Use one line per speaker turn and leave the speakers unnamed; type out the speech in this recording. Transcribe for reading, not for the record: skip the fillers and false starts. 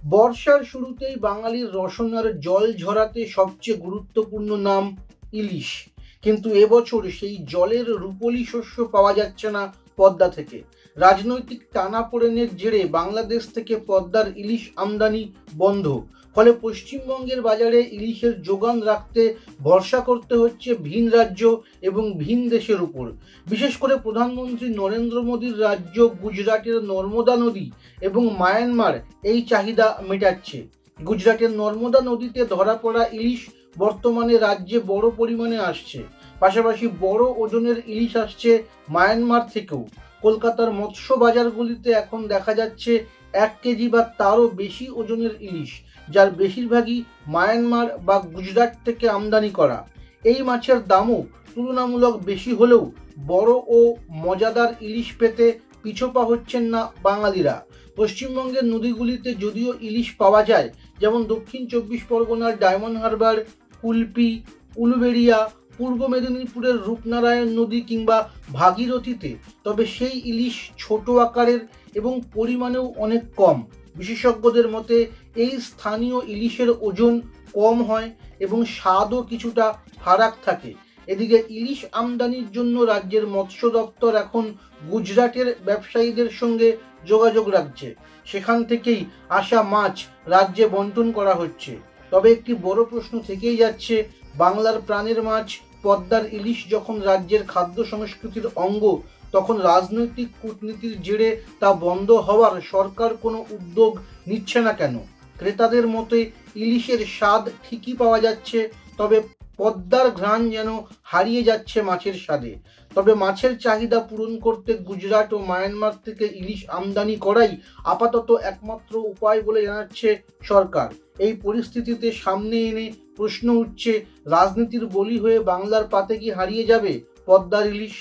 বর্ষার শুরুতেই বাঙালির রসনার জল ঝরাতে সবচেয়ে গুরুত্বপূর্ণ নাম ইলিশ। কিন্তু এবছর সেই জলের রূপলি শস্য পাওয়া যাচ্ছে না পদ্মা থেকে। রাজনৈতিক টানাপোড়েনের জেরে বাংলাদেশ থেকে পদ্মার ইলিশ আমদানি বন্ধ। ফলে পশ্চিমবঙ্গের বাজারে ইলিশের যোগান রাখতে ভরসা করতে হচ্ছে ভিন রাজ্য এবং ভিন দেশের উপর। বিশেষ করে প্রধানমন্ত্রী নরেন্দ্র মোদীর রাজ্য গুজরাটের নর্মদা নদী এবং মায়ানমার এই চাহিদা মেটাচ্ছে। গুজরাটের নর্মদা নদীতে ধরা পড়া ইলিশ বর্তমানে রাজ্যে বড় পরিমাণে আসছে। পাশাপাশি বড় ওজনের ইলিশ আসছে মায়ানমার থেকেও। কলকাতার মৎস্য বাজারগুলিতে এখন দেখা যাচ্ছে 1 কেজি বা তারও বেশি ওজনের ইলিশ, যার বেশিরভাগই মায়ানমার বা গুজরাট থেকে আমদানি করা। এই মাছের দামও তুলনামূলক বেশি হলেও বড় ও মজাদার ইলিশ পেতে পিছপা হচ্ছেন না বাঙালিরা। পশ্চিমবঙ্গের নদীগুলিতে যদিও ইলিশ পাওয়া যায়, যেমন দক্ষিণ 24 পরগনার ডায়মন্ড হারবার, কুলপি, উলুবেড়িয়া, পূর্ব মেদিনীপুরের রূপনারায়ণ নদী কিংবা ভাগীরথীতে, তবে সেই ইলিশ ছোট আকারের এবং পরিমাণেও অনেক কম। বিশেষজ্ঞদের মতে এই স্থানীয় ইলিশের ওজন কম হয় এবং স্বাদও কিছুটা ফারাক থাকে। এদিকে ইলিশ আমদানির জন্য রাজ্যের মৎস্য দপ্তর এখন গুজরাটের ব্যবসায়ীদের সঙ্গে যোগাযোগ রাখছে। সেখান থেকেই আসা মাছ রাজ্যে বন্টন করা হচ্ছে। তবে একটি বড় প্রশ্ন থেকেই যাচ্ছে, বাংলার প্রাণের মাছ পদ্মার ইলিশ যখন রাজ্যের খাদ্য সংস্কৃতির অঙ্গ, তখন রাজনৈতিক কূটনীতির জেরে তা বন্ধ হওয়ার সরকার কোনো উদ্যোগ নিচ্ছে না কেন? ক্রেতাদের মতে ইলিশের স্বাদ ঠিকই পাওয়া যাচ্ছে, তবে পদ্মার ঘ্রাণ যেন হারিয়ে যাচ্ছে মাছের স্বাদে। তবে মাছের চাহিদা পূরণ করতে গুজরাট ও মায়ানমার থেকে ইলিশ আমদানি করাই আপাতত একমাত্র উপায় বলে জানাচ্ছে সরকার। এই পরিস্থিতিতে সামনে এনে প্রশ্ন উঠছে, রাজনীতির বলি হয়ে বাংলার পাতে কি হারিয়ে যাবে পদ্মার ইলিশ?